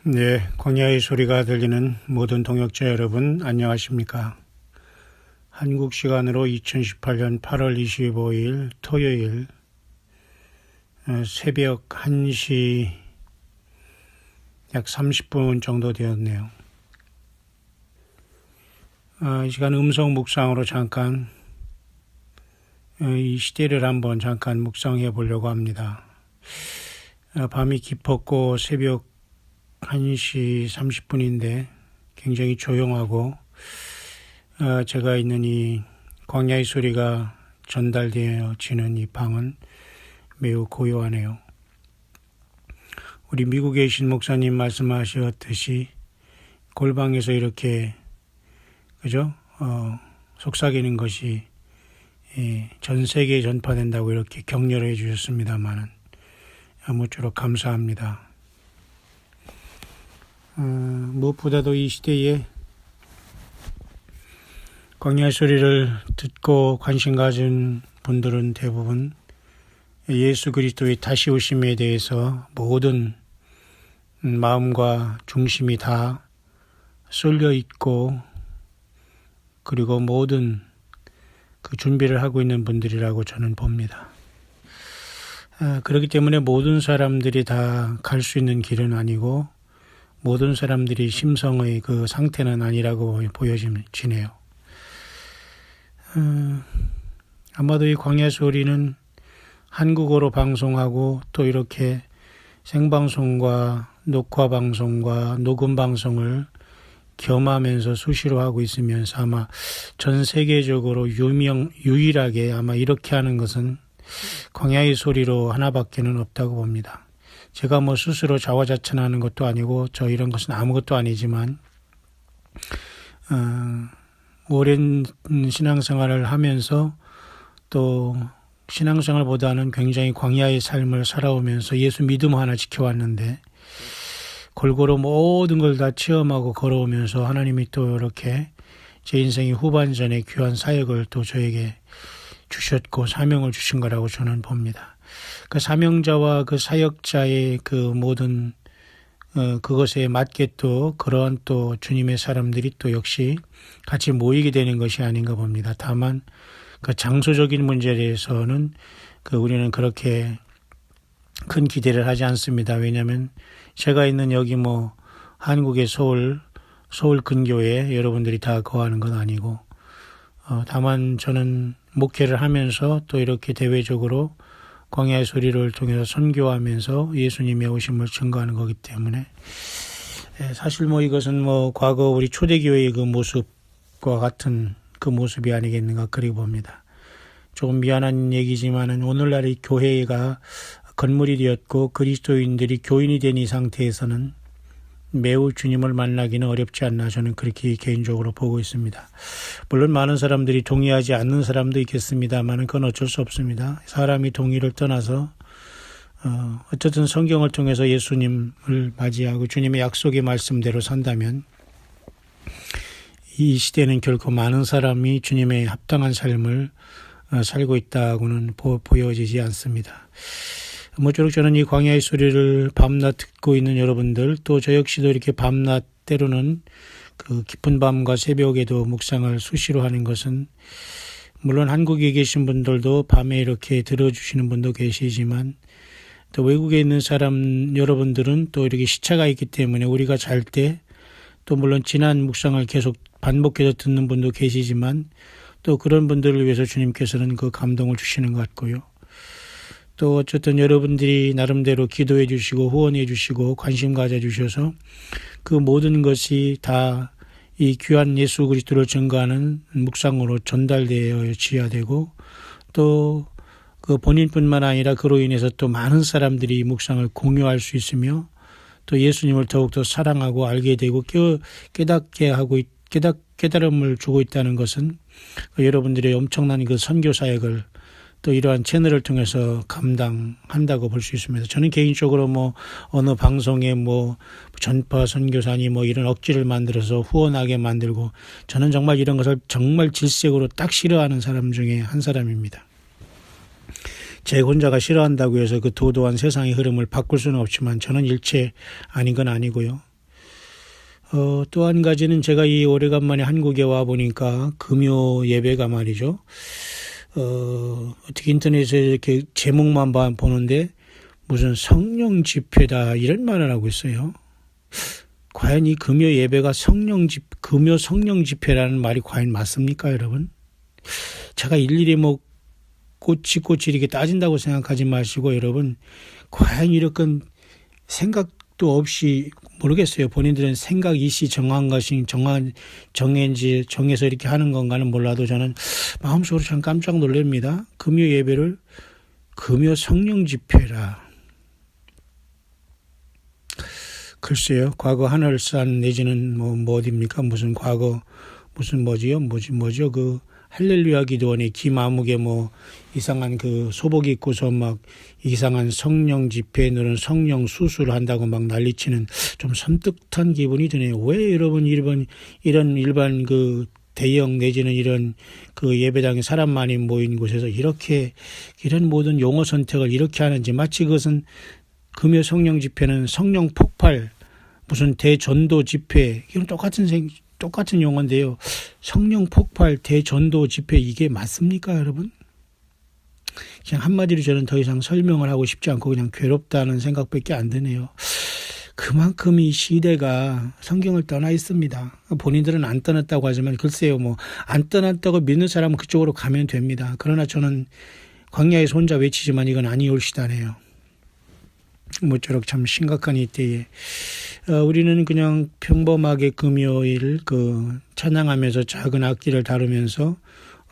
네, 광야의 소리가 들리는 모든 동역자 여러분 안녕하십니까? 한국 시간으로 2018년 8월 25일 토요일 새벽 1시 약 30분 정도 되었네요. 이 시간 음성 묵상으로 잠깐 이 시대를 한번 잠깐 묵상해 보려고 합니다. 밤이 깊었고 새벽 1시 30분인데 굉장히 조용하고 제가 있는 이 광야의 소리가 전달되어지는 이 방은 매우 고요하네요. 우리 미국에 계신 목사님 말씀하셨듯이 골방에서 이렇게 속삭이는 것이 전 세계에 전파된다고 이렇게 격려를 해주셨습니다만은 아무쪼록 감사합니다. 무엇보다도 이 시대에 광야의 소리를 듣고 관심 가진 분들은 대부분 예수 그리스도의 다시 오심에 대해서 모든 마음과 중심이 다 쏠려 있고 그리고 모든 그 준비를 하고 있는 분들이라고 저는 봅니다. 그렇기 때문에 모든 사람들이 다 갈 수 있는 길은 아니고 모든 사람들이 심성의 그 상태는 아니라고 보여지네요. 아마도 이 광야 소리는 한국어로 방송하고 또 이렇게 생방송과 녹화방송과 녹음방송을 겸하면서 수시로 하고 있으면서 아마 전 세계적으로 유일하게 아마 이렇게 하는 것은 광야의 소리로 하나밖에는 없다고 봅니다. 제가 스스로 자화자찬하는 것도 아니고 이런 것은 아무것도 아니지만 오랜 신앙생활을 하면서 또 신앙생활보다는 굉장히 광야의 삶을 살아오면서 예수 믿음 하나 지켜왔는데 골고루 모든 걸 다 체험하고 걸어오면서 하나님이 또 이렇게 제 인생의 후반전에 귀한 사역을 또 저에게 주셨고 사명을 주신 거라고 저는 봅니다. 그 사명자와 그 사역자의 그 모든 그것에 맞게 또 그러한 또 주님의 사람들이 또 역시 같이 모이게 되는 것이 아닌가 봅니다. 다만 그 장소적인 문제에 대해서는 우리는 그렇게 큰 기대를 하지 않습니다. 왜냐하면 제가 있는 여기 한국의 서울 근교에 여러분들이 다 거하는 건 아니고 다만 저는 목회를 하면서 또 이렇게 대외적으로 광야의 소리를 통해서 선교하면서 예수님의 오심을 증거하는 거기 때문에 사실 이것은 과거 우리 초대교회의 그 모습과 같은 그 모습이 아니겠는가 그리 봅니다. 조금 미안한 얘기지만은 오늘날의 교회가 건물이 되었고 그리스도인들이 교인이 된 이 상태에서는 매우 주님을 만나기는 어렵지 않나 저는 그렇게 개인적으로 보고 있습니다. 물론 많은 사람들이 동의하지 않는 사람도 있겠습니다만 그건 어쩔 수 없습니다. 사람이 동의를 떠나서 어쨌든 성경을 통해서 예수님을 맞이하고 주님의 약속의 말씀대로 산다면 이 시대는 결코 많은 사람이 주님의 합당한 삶을 살고 있다고는 보여지지 않습니다. 모쪼록 저는 이 광야의 소리를 밤낮 듣고 있는 여러분들 또 저 역시도 이렇게 밤낮 때로는 그 깊은 밤과 새벽에도 묵상을 수시로 하는 것은 물론 한국에 계신 분들도 밤에 이렇게 들어주시는 분도 계시지만 또 외국에 있는 사람 여러분들은 또 이렇게 시차가 있기 때문에 우리가 잘 때 또 물론 지난 묵상을 계속 반복해서 듣는 분도 계시지만 또 그런 분들을 위해서 주님께서는 그 감동을 주시는 것 같고요. 또 어쨌든 여러분들이 나름대로 기도해 주시고 후원해 주시고 관심 가져 주셔서 그 모든 것이 다 이 귀한 예수 그리스도를 증거하는 묵상으로 전달되어져야 되고 또 그 본인뿐만 아니라 그로 인해서 또 많은 사람들이 이 묵상을 공유할 수 있으며 또 예수님을 더욱더 사랑하고 알게 되고 깨닫게 하고 깨달음을 주고 있다는 것은 여러분들의 엄청난 그 선교 사역을 또 이러한 채널을 통해서 감당한다고 볼 수 있습니다. 저는 개인적으로 어느 방송에 전파 선교사니 이런 억지를 만들어서 후원하게 만들고 저는 정말 이런 것을 정말 질색으로 딱 싫어하는 사람 중에 한 사람입니다. 제 혼자가 싫어한다고 해서 그 도도한 세상의 흐름을 바꿀 수는 없지만 저는 일체 아닌 건 아니고요. 또 한 가지는 제가 이 오래간만에 한국에 와 보니까 금요 예배가 말이죠. 어떻게 인터넷에 이렇게 제목만 보는데 무슨 성령 집회다 이런 말을 하고 있어요. 과연 이 금요 예배가 금요 성령 집회라는 말이 과연 맞습니까, 여러분? 제가 일일이 뭐 꼬치꼬치 이렇게 따진다고 생각하지 마시고 여러분, 과연 이렇게 생각도 없이 모르겠어요. 본인들은 생각 이시 정한 것이 정해서 이렇게 하는 건가는 몰라도 저는 마음속으로 참 깜짝 놀랍니다. 금요 예배를 금요 성령 집회라. 글쎄요, 과거 하늘산 내지는 뭐 어디입니까? 무슨 과거 무슨 뭐죠? 그 할렐루야 기도원에 김아무개 뭐 이상한 그 소복 입고서 막 이상한 성령 집회에 너는 성령 수술을 한다고 막 난리치는 좀 섬뜩한 기분이 드네요. 왜 여러분 이런 일반 그 대형 내지는 이런 그 예배당에 사람 많이 모인 곳에서 이런 모든 용어 선택을 이렇게 하는지, 마치 그것은 금요 성령 집회는 성령 폭발 무슨 대전도 집회 이건 똑같은 용어인데요. 성령 폭발 대전도 집회 이게 맞습니까, 여러분? 그냥 한마디로 저는 더 이상 설명을 하고 싶지 않고 그냥 괴롭다는 생각밖에 안 드네요. 그만큼 이 시대가 성경을 떠나 있습니다. 본인들은 안 떠났다고 하지만 글쎄요, 뭐 안 떠났다고 믿는 사람은 그쪽으로 가면 됩니다. 그러나 저는 광야에서 혼자 외치지만 이건 아니올시다네요. 모쪼록 참 심각한 이때에 우리는 그냥 평범하게 금요일 찬양하면서 작은 악기를 다루면서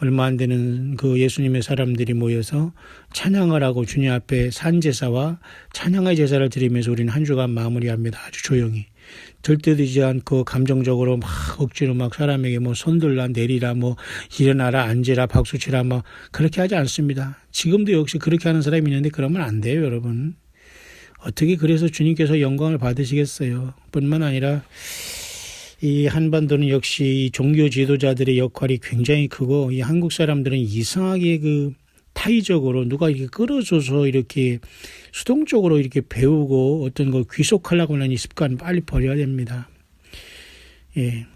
얼마 안 되는 그 예수님의 사람들이 모여서 찬양을 하고 주님 앞에 산제사와 찬양의 제사를 드리면서 우리는 한 주간 마무리합니다. 아주 조용히. 들뜨지 않고 감정적으로 막 억지로 막 사람에게 뭐 손들라 내리라 뭐 일어나라 앉으라 박수치라 뭐 그렇게 하지 않습니다. 지금도 역시 그렇게 하는 사람이 있는데 그러면 안 돼요, 여러분. 어떻게 그래서 주님께서 영광을 받으시겠어요? 뿐만 아니라 이 한반도는 역시 종교 지도자들의 역할이 굉장히 크고 이 한국 사람들은 이상하게 그 타의적으로 누가 이렇게 끌어줘서 이렇게 수동적으로 이렇게 배우고 어떤 걸 귀속하려고 하는 이 습관 빨리 버려야 됩니다. 예.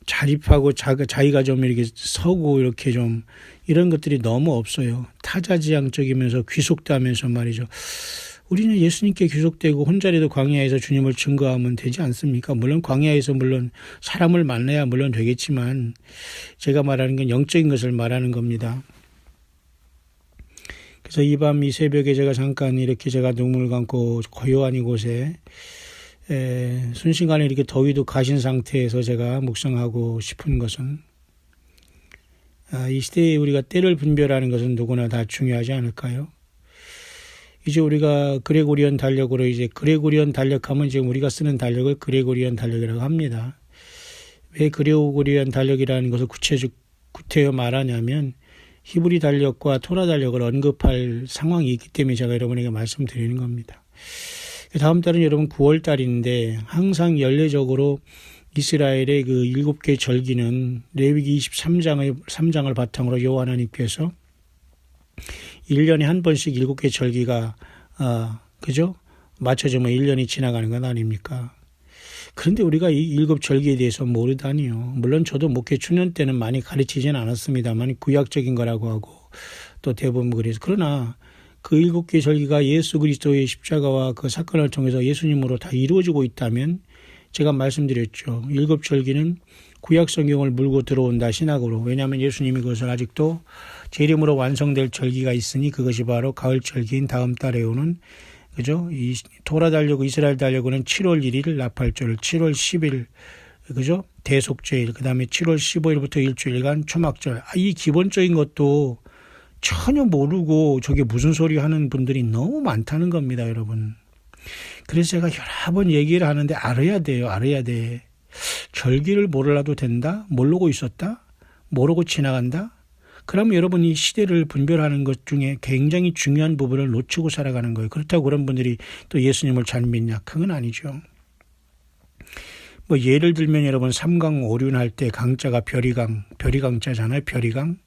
자립하고 자기가 좀 이렇게 서고 이렇게 좀 이런 것들이 너무 없어요. 타자지향적이면서 귀속되면서 말이죠. 우리는 예수님께 귀속되고 혼자라도 광야에서 주님을 증거하면 되지 않습니까? 물론 광야에서 물론 사람을 만나야 물론 되겠지만 제가 말하는 건 영적인 것을 말하는 겁니다. 그래서 이 밤 이 새벽에 제가 잠깐 이렇게 제가 눈물 감고 고요한 이곳에 순식간에 이렇게 더위도 가신 상태에서 제가 묵상하고 싶은 것은 이 시대에 우리가 때를 분별하는 것은 누구나 다 중요하지 않을까요? 이제 우리가 그레고리언 달력으로 이제 그레고리언 달력하면 지금 우리가 쓰는 달력을 그레고리언 달력이라고 합니다. 왜 그레고리언 달력이라는 것을 구체적으로 말하냐면 히브리 달력과 토라 달력을 언급할 상황이 있기 때문에 제가 여러분에게 말씀드리는 겁니다. 다음 달은 여러분 9월 달인데 항상 연례적으로 이스라엘의 그 7개 절기는 레위기 23장을 바탕으로 여호와 하나님께서 1년에 한 번씩 7개 절기가 그죠? 맞춰지면 1년이 지나가는 건 아닙니까? 그런데 우리가 이 7절기에 대해서 모르다니요. 물론 저도 목회 초년 때는 많이 가르치지는 않았습니다만 구약적인 거라고 하고 또 대부분 그래서 그러나 그 7개 절기가 예수 그리스도의 십자가와 그 사건을 통해서 예수님으로 다 이루어지고 있다면 제가 말씀드렸죠. 7절기는 구약 성경을 물고 들어온다 신학으로. 왜냐하면 예수님이 그것을 아직도 재림으로 완성될 절기가 있으니 그것이 바로 가을 절기인 다음 달에 오는 그죠? 이 토라 달려고 이스라엘 달려고는 7월 1일 나팔절, 7월 10일 그죠? 대속죄일, 그다음에 7월 15일부터 일주일간 초막절. 이 기본적인 것도 전혀 모르고 저게 무슨 소리 하는 분들이 너무 많다는 겁니다, 여러분. 그래서 제가 여러 번 얘기를 하는데 알아야 돼요. 알아야 돼. 절기를 몰라도 된다? 모르고 있었다? 모르고 지나간다? 그러면 여러분 이 시대를 분별하는 것 중에 굉장히 중요한 부분을 놓치고 살아가는 거예요. 그렇다고 그런 분들이 또 예수님을 잘 믿냐? 그건 아니죠. 뭐 예를 들면 여러분 삼강 오륜할 때 강자가 별이강자잖아요. 별이강.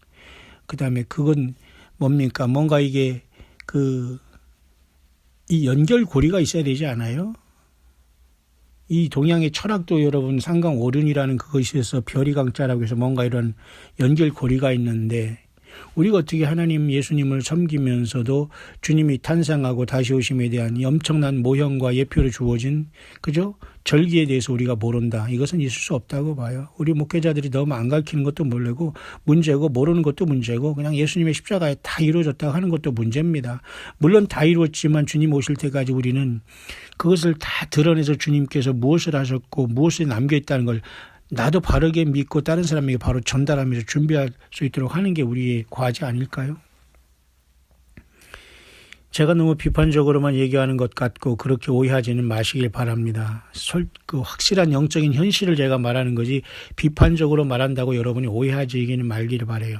그다음에 그건 뭡니까? 뭔가 이게 이 연결고리가 있어야 되지 않아요? 이 동양의 철학도 여러분 상강오륜이라는 그것이 있어서 별이강자라고 해서 뭔가 이런 연결고리가 있는데 우리가 어떻게 하나님 예수님을 섬기면서도 주님이 탄생하고 다시 오심에 대한 이 엄청난 모형과 예표로 주어진 그죠? 절기에 대해서 우리가 모른다. 이것은 있을 수 없다고 봐요. 우리 목회자들이 너무 안 가르치는 것도 문제고 모르는 것도 문제고 그냥 예수님의 십자가에 다 이루어졌다고 하는 것도 문제입니다. 물론 다 이루었지만 주님 오실 때까지 우리는 그것을 다 드러내서 주님께서 무엇을 하셨고 무엇이 남겨있다는 걸 나도 바르게 믿고 다른 사람에게 바로 전달하면서 준비할 수 있도록 하는 게 우리의 과제 아닐까요? 제가 너무 비판적으로만 얘기하는 것 같고 그렇게 오해하지는 마시길 바랍니다. 그 확실한 영적인 현실을 제가 말하는 거지 비판적으로 말한다고 여러분이 오해하지기는 말기를 바라요.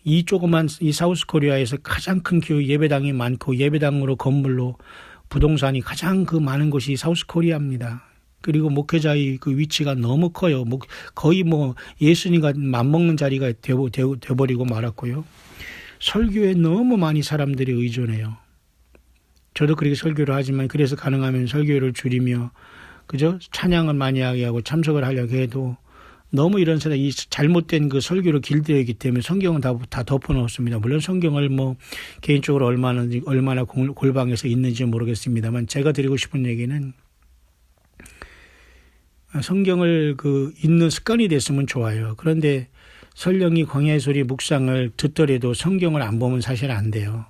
이 조그만 이 사우스 코리아에서 가장 큰 교회 예배당이 많고 예배당으로 건물로 부동산이 가장 그 많은 곳이 사우스 코리아입니다. 그리고 목회자의 그 위치가 너무 커요. 거의 예수님과 맞먹는 자리가 되어버리고 말았고요. 설교에 너무 많이 사람들이 의존해요. 저도 그렇게 설교를 하지만 그래서 가능하면 설교를 줄이며 그죠? 찬양을 많이 하게 하고 참석을 하려고 해도 너무 이런 이 잘못된 그 설교로 길들여있기 때문에 성경은 다 덮어놓습니다. 물론 성경을 개인적으로 얼마나 골방에서 있는지 모르겠습니다만 제가 드리고 싶은 얘기는 성경을 읽는 습관이 됐으면 좋아요. 그런데 설령이 광야의 소리 묵상을 듣더라도 성경을 안 보면 사실 안 돼요.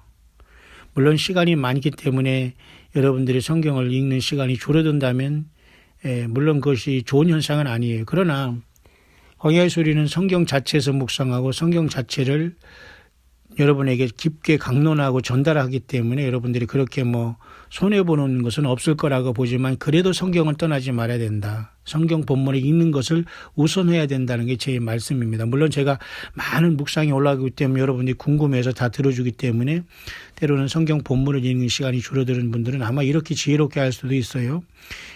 물론 시간이 많기 때문에 여러분들이 성경을 읽는 시간이 줄어든다면 물론 그것이 좋은 현상은 아니에요. 그러나 광야의 소리는 성경 자체에서 묵상하고 성경 자체를 여러분에게 깊게 강론하고 전달하기 때문에 여러분들이 그렇게 손해보는 것은 없을 거라고 보지만 그래도 성경을 떠나지 말아야 된다. 성경 본문을 읽는 것을 우선해야 된다는 게 제 말씀입니다. 물론 제가 많은 묵상이 올라가기 때문에 여러분들이 궁금해서 다 들어주기 때문에 때로는 성경 본문을 읽는 시간이 줄어드는 분들은 아마 이렇게 지혜롭게 할 수도 있어요.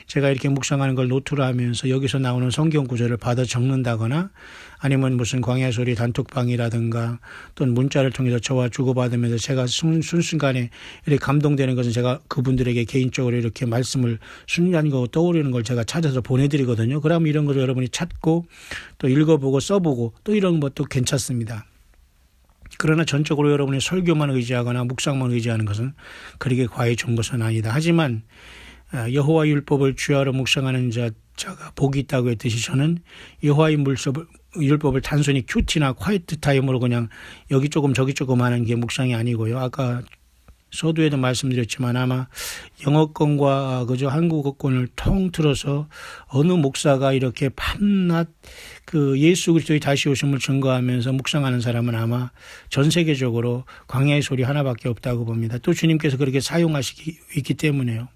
제가 이렇게 묵상하는 걸 노트로 하면서 여기서 나오는 성경 구절을 받아 적는다거나 아니면 무슨 광야 소리 단톡방이라든가 또는 문자를 통해서 저와 주고받으면서 제가 순순간에 이렇게 감동되는 것은 제가 그분들에게 개인적으로 이렇게 말씀을 순간적으로 떠오르는 걸 제가 찾아서 보내드리거든요. 그러면 이런 것을 여러분이 찾고 또 읽어보고 써보고 또 이런 것도 괜찮습니다. 그러나 전적으로 여러분이 설교만 의지하거나 묵상만 의지하는 것은 그렇게 과히 좋은 것은 아니다. 하지만 여호와 율법을 주야로 묵상하는 자가 복이 있다고 했듯이 저는 여호와의 율법을 단순히 큐티나 콰이트 타임으로 그냥 여기 조금 저기 조금 하는 게 묵상이 아니고요. 아까 서두에도 말씀드렸지만 아마 영어권과 한국어권을 통틀어서 어느 목사가 이렇게 밤낮 예수 그리스도의 다시 오심을 증거하면서 묵상하는 사람은 아마 전 세계적으로 광야의 소리 하나밖에 없다고 봅니다. 또 주님께서 그렇게 사용하시기 때문에요.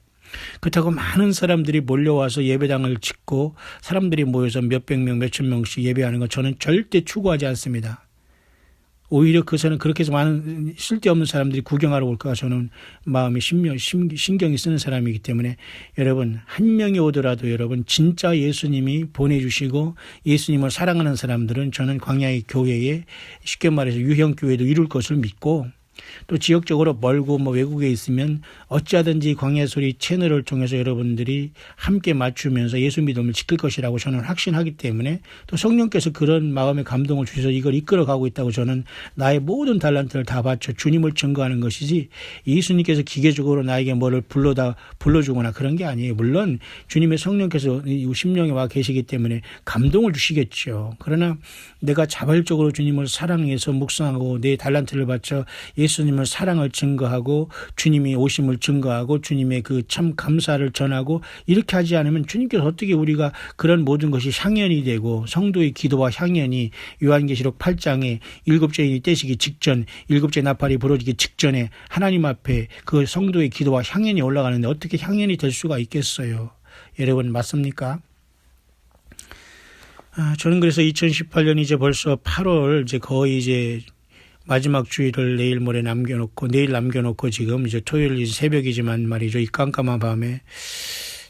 그렇다고 많은 사람들이 몰려와서 예배당을 짓고 사람들이 모여서 몇백 명, 몇천 명씩 예배하는 건 저는 절대 추구하지 않습니다. 오히려 그것은 그렇게 해서 많은 쓸데없는 사람들이 구경하러 올까 저는 마음이 신경이 쓰는 사람이기 때문에 여러분 한 명이 오더라도 여러분 진짜 예수님이 보내주시고 예수님을 사랑하는 사람들은 저는 광야의 교회에 쉽게 말해서 유형교회도 이룰 것을 믿고 또 지역적으로 멀고 외국에 있으면 어찌하든지 광야 소리 채널을 통해서 여러분들이 함께 맞추면서 예수 믿음을 지킬 것이라고 저는 확신하기 때문에 또 성령께서 그런 마음의 감동을 주셔서 이걸 이끌어가고 있다고 저는 나의 모든 달란트를 다 바쳐 주님을 증거하는 것이지 예수님께서 기계적으로 나에게 뭐를 불러주거나 그런 게 아니에요. 물론 주님의 성령께서 심령에 와 계시기 때문에 감동을 주시겠죠. 그러나 내가 자발적으로 주님을 사랑해서 묵상하고 내 달란트를 바쳐 예수님을 사랑을 증거하고 주님이 오심을 증거하고 주님의 그 참 감사를 전하고 이렇게 하지 않으면 주님께서 어떻게 우리가 그런 모든 것이 향연이 되고 성도의 기도와 향연이 요한계시록 8장에 7죄인이 떼시기 직전 7째 나팔이 부러지기 직전에 하나님 앞에 그 성도의 기도와 향연이 올라가는데 어떻게 향연이 될 수가 있겠어요. 여러분 맞습니까? 저는 그래서 2018년 이제 벌써 8월 거의 마지막 주일을 내일 남겨놓고 지금 이제 토요일 새벽이지만 말이죠. 이 깜깜한 밤에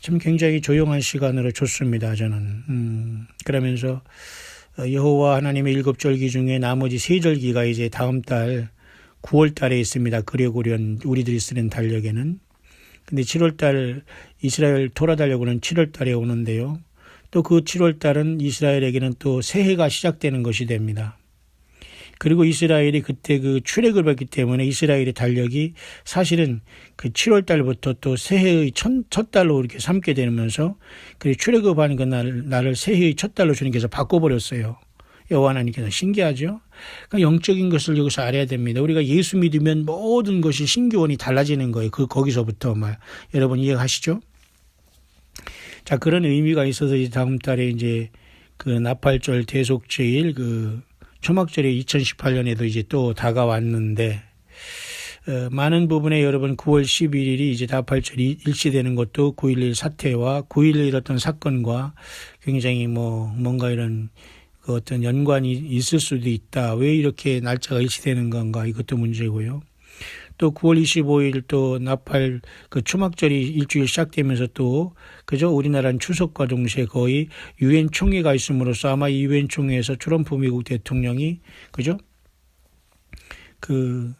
참 굉장히 조용한 시간으로 좋습니다. 저는. 그러면서 여호와 하나님의 7절기 중에 나머지 3절기가 이제 다음 달 9월 달에 있습니다. 그레고리온 우리들이 쓰는 달력에는. 근데 7월달 이스라엘 돌아다려고는 7월달에 오는데요. 또 그 7월달은 이스라엘에게는 또 새해가 시작되는 것이 됩니다. 그리고 이스라엘이 그때 그 출애굽을 받기 때문에 이스라엘의 달력이 사실은 그 7월 달부터 또 새해의 첫 달로 이렇게 삼게 되면서 그 출애굽하는 그 날을 새해의 첫 달로 주님께서 바꿔버렸어요. 여호와 하나님께서 신기하죠. 그러니까 영적인 것을 여기서 알아야 됩니다. 우리가 예수 믿으면 모든 것이 신기원이 달라지는 거예요. 거기서부터 여러분 이해하시죠? 자, 그런 의미가 있어서 이제 다음 달에 이제 그 나팔절 대속제일 그 초막절이 2018년에도 이제 또 다가왔는데, 많은 부분에 여러분 9월 11일이 이제 나팔절이 일치되는 것도 9.11 사태와 9.11 어떤 사건과 굉장히 뭔가 이런 그 어떤 연관이 있을 수도 있다. 왜 이렇게 날짜가 일치되는 건가? 이것도 문제고요. 또 9월 25일 또 나팔 그 초막절이 일주일 시작되면서 또 그죠? 우리나라는 추석과 동시에 거의 유엔 총회가 있음으로써 아마 이 유엔 총회에서 트럼프 미국 대통령이 그죠? 그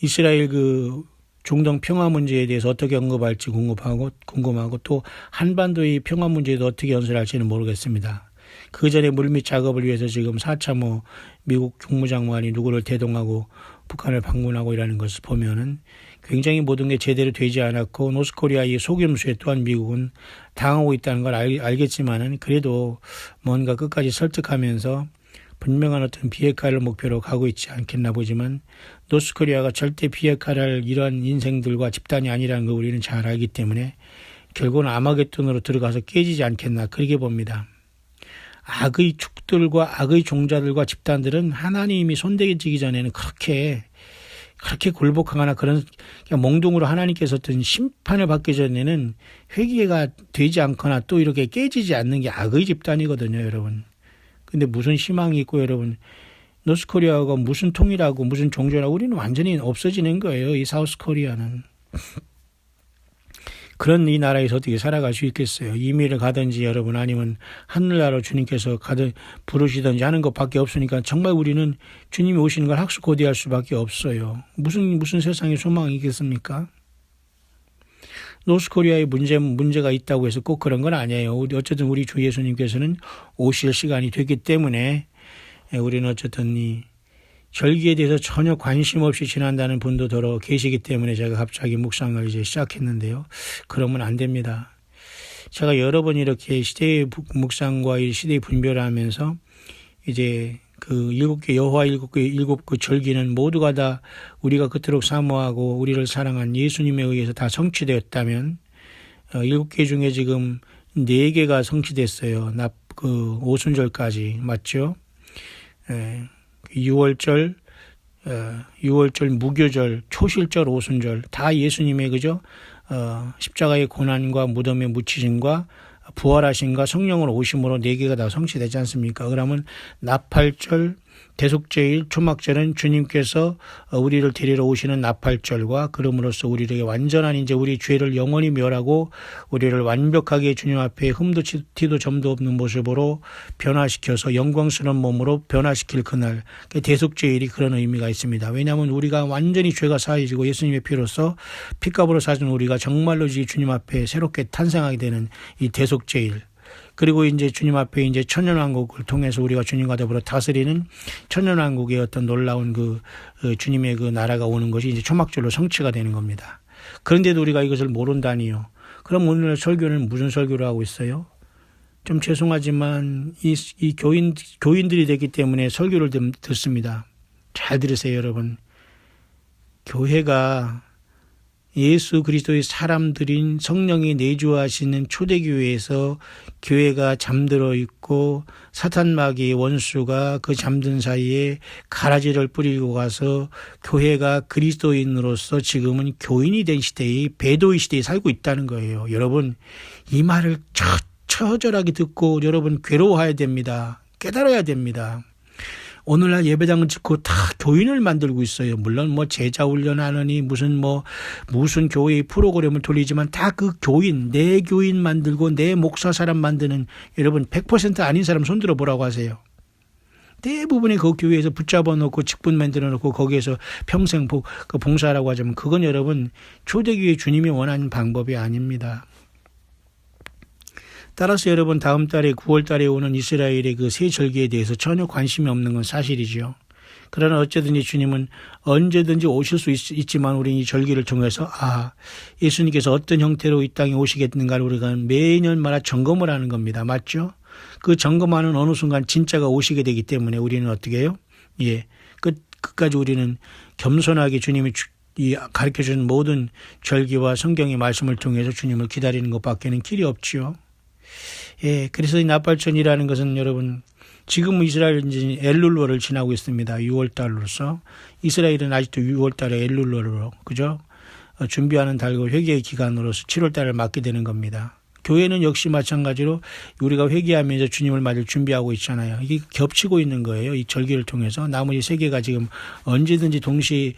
이스라엘 그 중동 평화 문제에 대해서 어떻게 언급할지 궁금하고 또 한반도의 평화 문제에도 어떻게 연설할지는 모르겠습니다. 그 전에 물밑 작업을 위해서 지금 4차 미국 국무장관이 누구를 대동하고 북한을 방문하고 이라는 것을 보면은 굉장히 모든 게 제대로 되지 않았고 노스코리아의 속임수에 또한 미국은 당하고 있다는 걸 알겠지만은 그래도 뭔가 끝까지 설득하면서 분명한 어떤 비핵화를 목표로 가고 있지 않겠나 보지만 노스코리아가 절대 비핵화를 이러한 인생들과 집단이 아니라는 걸 우리는 잘 알기 때문에 결국은 아마겟돈으로 들어가서 깨지지 않겠나 그렇게 봅니다. 악의 축들과 악의 종자들과 집단들은 하나님이 손대지기 전에는 그렇게 굴복하거나 그런 그냥 몽둥으로 하나님께서 어떤 심판을 받기 전에는 회개가 되지 않거나 또 이렇게 깨지지 않는 게 악의 집단이거든요, 여러분. 근데 무슨 희망이 있고 여러분 노스코리아가 무슨 통일하고 무슨 종교라고 우리는 완전히 없어지는 거예요, 이 사우스코리아는. 그런 이 나라에서 어떻게 살아갈 수 있겠어요? 이민을 가든지 여러분 아니면 하늘나라로 주님께서 부르시든지 하는 것밖에 없으니까 정말 우리는 주님이 오시는 걸 학수고대할 수밖에 없어요. 무슨 세상에 소망이 있겠습니까? 노스코리아에 문제가 있다고 해서 꼭 그런 건 아니에요. 어쨌든 우리 주 예수님께서는 오실 시간이 됐기 때문에 우리는 어쨌든 이 절기에 대해서 전혀 관심 없이 지난다는 분도 더러 계시기 때문에 제가 갑자기 묵상을 이제 시작했는데요. 그러면 안 됩니다. 제가 여러 번 이렇게 시대의 묵상과 이 시대의 분별을 하면서 이제 그 일곱 그 절기는 모두가 다 우리가 그토록 사모하고 우리를 사랑한 예수님에 의해서 다 성취되었다면 7개 중에 지금 4개가 성취됐어요. 그 오순절까지 맞죠? 6월절, 무교절, 초실절, 오순절 다 예수님의 그죠? 십자가의 고난과 무덤의 묻히심과 부활하심과 성령으로 오심으로 4개가 다 성취되지 않습니까? 그러면 나팔절, 대속제일, 초막절은 주님께서 우리를 데리러 오시는 나팔절과 그럼으로써 우리에게 완전한 이제 우리 죄를 영원히 멸하고 우리를 완벽하게 주님 앞에 흠도 티도 점도 없는 모습으로 변화시켜서 영광스러운 몸으로 변화시킬 그날 대속제일이 그런 의미가 있습니다. 왜냐하면 우리가 완전히 죄가 사해지고 예수님의 피로서 피값으로 사준 우리가 정말로 주님 앞에 새롭게 탄생하게 되는 이 대속제일. 그리고 이제 주님 앞에 이제 천년왕국을 통해서 우리가 주님과 더불어 다스리는 천년왕국의 어떤 놀라운 그 주님의 그 나라가 오는 것이 이제 초막절로 성취가 되는 겁니다. 그런데도 우리가 이것을 모른다니요. 그럼 오늘 설교는 무슨 설교를 하고 있어요? 좀 죄송하지만 이 교인들이 되기 때문에 설교를 듣습니다. 잘 들으세요, 여러분. 교회가 예수 그리스도의 사람들인 성령이 내주하시는 초대교회에서 교회가 잠들어 있고 사탄마귀의 원수가 그 잠든 사이에 가라지를 뿌리고 가서 교회가 그리스도인으로서 지금은 교인이 된 시대의 배도의 시대에 살고 있다는 거예요. 여러분 이 말을 처절하게 듣고 여러분 괴로워해야 됩니다. 깨달아야 됩니다. 오늘날 예배당을 짓고 다 교인을 만들고 있어요. 물론 제자 훈련하느니 무슨 교회의 프로그램을 돌리지만 다 그 교인, 내 교인 만들고 내 목사 사람 만드는 여러분 100% 아닌 사람 손들어 보라고 하세요. 대부분이 그 교회에서 붙잡아 놓고 직분 만들어 놓고 거기에서 평생 봉사라고 하자면 그건 여러분 초대교회 주님이 원하는 방법이 아닙니다. 따라서 여러분 다음 달에 9월 달에 오는 이스라엘의 그 새 절기에 대해서 전혀 관심이 없는 건 사실이죠. 그러나 어쨌든지 주님은 언제든지 오실 수 있지만 우리는 이 절기를 통해서 예수님께서 어떤 형태로 이 땅에 오시겠는가를 우리가 매년마다 점검을 하는 겁니다. 맞죠? 그 점검하는 어느 순간 진짜가 오시게 되기 때문에 우리는 어떻게 해요? 끝까지 우리는 겸손하게 주님이 가르쳐주는 모든 절기와 성경의 말씀을 통해서 주님을 기다리는 것밖에는 길이 없지요. 그래서 이 나팔절이라는 것은 여러분 지금 이스라엘은 엘룰로를 지나고 있습니다. 6월 달로서 이스라엘은 아직도 6월 달에 엘룰로로 그죠? 준비하는 달과 회개의 기간으로서 7월 달을 맞게 되는 겁니다. 교회는 역시 마찬가지로 우리가 회개하면서 주님을 맞을 준비하고 있잖아요. 이게 겹치고 있는 거예요. 이 절기를 통해서 나머지 세 개가 지금 언제든지 동시에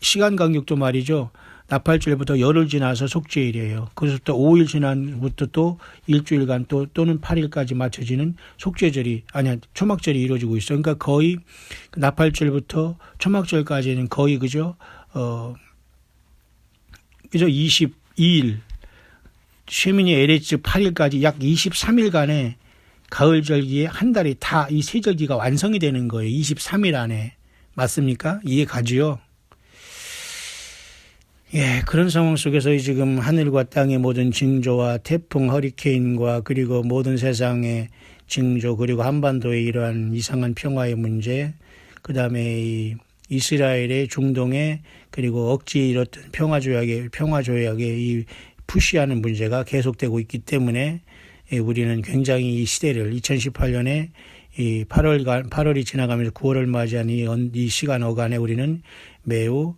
시간 간격도 말이죠. 나팔절부터 열흘 지나서 속죄일이에요. 그래서부터 5일 지난부터 또 일주일간 또는 8일까지 맞춰지는 초막절이 이루어지고 있어요. 그러니까 거의 나팔절부터 초막절까지는 거의 그죠? 22일 쉐미니 에레츠 8일까지 약 23일간의 가을절기에 한 달이 다 이 세 절기가 완성이 되는 거예요. 23일 안에. 맞습니까? 이해 가지요? 그런 상황 속에서 지금 하늘과 땅의 모든 징조와 태풍, 허리케인과 그리고 모든 세상의 징조 그리고 한반도의 이러한 이상한 평화의 문제 그다음에 이 이스라엘의 중동의 그리고 억지 이렇던 평화조약의 이 푸시하는 문제가 계속되고 있기 때문에 우리는 굉장히 이 시대를 2018년에 이 8월이 지나가면서 9월을 맞이한 이 시간 어간에 우리는 매우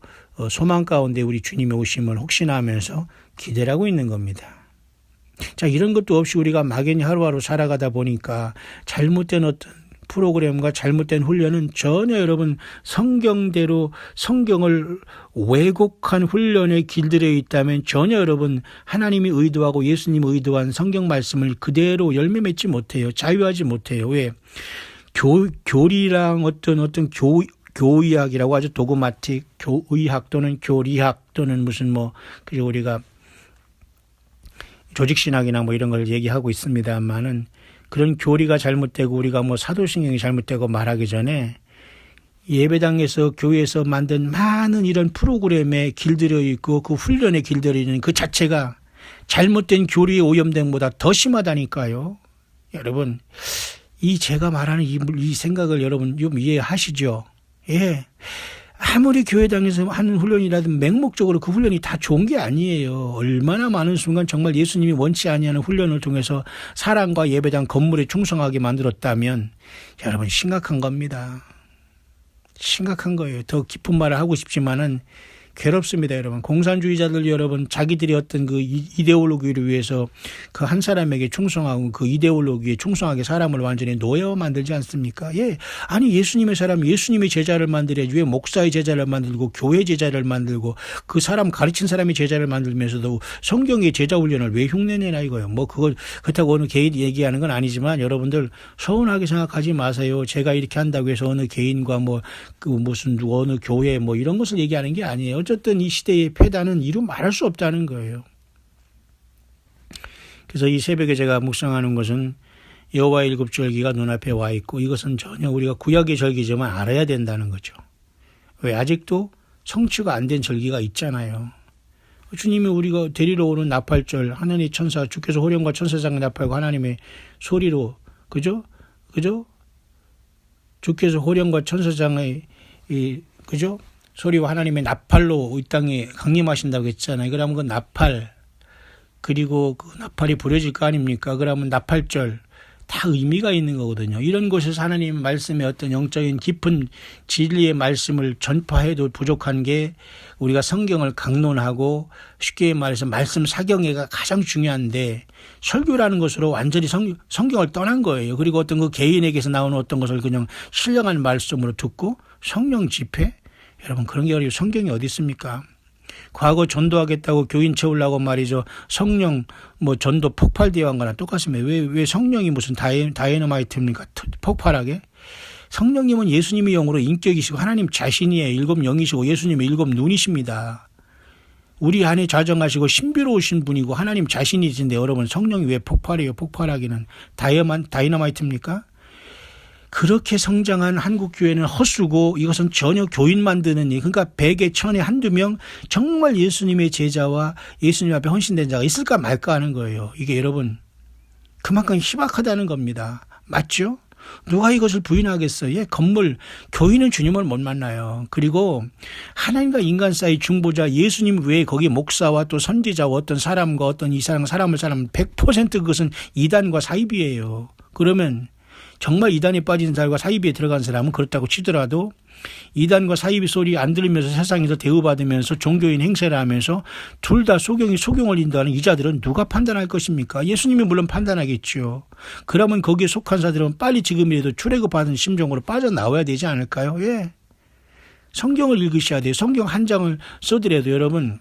소망 가운데 우리 주님의 오심을 혹시나 하면서 기대를 하고 있는 겁니다. 자, 이런 것도 없이 우리가 막연히 하루하루 살아가다 보니까 잘못된 어떤 프로그램과 잘못된 훈련은 전혀 여러분 성경대로 성경을 왜곡한 훈련에 길들여 있다면 전혀 여러분 하나님이 의도하고 예수님이 의도한 성경 말씀을 그대로 열매 맺지 못해요. 자유하지 못해요. 왜? 교리랑 어떤 교의학이라고 하죠. 도그마틱, 교의학 또는 교리학 또는 무슨 그리고 우리가 조직신학이나 이런 걸 얘기하고 있습니다만은 그런 교리가 잘못되고 우리가 사도신경이 잘못되고 말하기 전에 예배당에서 교회에서 만든 많은 이런 프로그램에 길들여 있고 그 훈련에 길들여 있는 그 자체가 잘못된 교리의 오염됨보다 더 심하다니까요. 여러분, 제가 말하는 이 생각을 여러분 좀 이해하시죠? 아무리 교회당에서 하는 훈련이라도 맹목적으로 그 훈련이 다 좋은 게 아니에요. 얼마나 많은 순간 정말 예수님이 원치 아니하는 훈련을 통해서 사랑과 예배당 건물에 충성하게 만들었다면 여러분 심각한 겁니다. 심각한 거예요. 더 깊은 말을 하고 싶지만은 괴롭습니다, 여러분. 공산주의자들 여러분 자기들이 어떤 그 이데올로기를 위해서 그 한 사람에게 충성하고 그 이데올로기에 충성하게 사람을 완전히 노예화 만들지 않습니까? 아니 예수님의 사람, 예수님의 제자를 만들어야지 왜 목사의 제자를 만들고 교회 제자를 만들고 그 사람 가르친 사람이 제자를 만들면서도 성경의 제자 훈련을 왜 흉내내나 이거예요. 그걸 그렇다고 어느 개인 얘기하는 건 아니지만 여러분들 서운하게 생각하지 마세요. 제가 이렇게 한다고 해서 어느 개인과 어느 교회 이런 것을 얘기하는 게 아니에요. 어쨌든 이 시대의 패단은 이루 말할 수 없다는 거예요. 그래서 이 새벽에 제가 묵상하는 것은 여호와의 일곱 절기가 눈앞에 와 있고 이것은 전혀 우리가 구약의 절기지만 알아야 된다는 거죠. 왜? 아직도 성취가 안 된 절기가 있잖아요. 주님이 우리가 데리러 오는 나팔절 하나님의 천사 주께서 호령과 천사장의 나팔과 하나님의 소리로 그죠? 주께서 호령과 천사장의 그죠? 소리와 하나님의 나팔로 이 땅에 강림하신다고 했잖아요. 그러면 그 나팔 그리고 그 나팔이 부려질 거 아닙니까? 그러면 나팔절 다 의미가 있는 거거든요. 이런 곳에서 하나님의 말씀의 어떤 영적인 깊은 진리의 말씀을 전파해도 부족한 게 우리가 성경을 강론하고 쉽게 말해서 말씀 사경회가 가장 중요한데 설교라는 것으로 완전히 성경을 떠난 거예요. 그리고 어떤 그 개인에게서 나오는 어떤 것을 그냥 신령한 말씀으로 듣고 성령 집회? 여러분 그런 게 어려워. 성경이 어디 있습니까? 과거 전도하겠다고 교인 채우려고 말이죠. 성령 전도 폭발되어 한 거나 똑같습니다. 왜 성령이 무슨 다이너마이트입니까? 폭발하게? 성령님은 예수님의 영으로 인격이시고 하나님 자신이에요. 일곱 영이시고 예수님의 일곱 눈이십니다. 우리 안에 좌정하시고 신비로우신 분이고 하나님 자신이신데 여러분 성령이 왜 폭발해요? 폭발하기는 다이너마이트입니까? 그렇게 성장한 한국 교회는 헛수고 이것은 전혀 교인 만드는 일. 그러니까 100에 1000에 한두 명 정말 예수님의 제자와 예수님 앞에 헌신된 자가 있을까 말까 하는 거예요. 이게 여러분 그만큼 희박하다는 겁니다. 맞죠? 누가 이것을 부인하겠어요? 예, 건물, 교인은 주님을 못 만나요. 그리고 하나님과 인간 사이 중보자 예수님 외에 거기 목사와 또 선지자와 어떤 사람과 어떤 이 사람을 100% 그것은 이단과 사이비예요. 그러면 정말 이단에 빠진 사람과 사이비에 들어간 사람은 그렇다고 치더라도 이단과 사이비 소리 안 들으면서 세상에서 대우받으면서 종교인 행세를 하면서 둘 다 소경을 인도하는 이 자들은 누가 판단할 것입니까? 예수님이 물론 판단하겠죠. 그러면 거기에 속한 자들은 빨리 지금이라도 출애굽받은 심정으로 빠져나와야 되지 않을까요? 예. 성경을 읽으셔야 돼요. 성경 한 장을 써더라도 여러분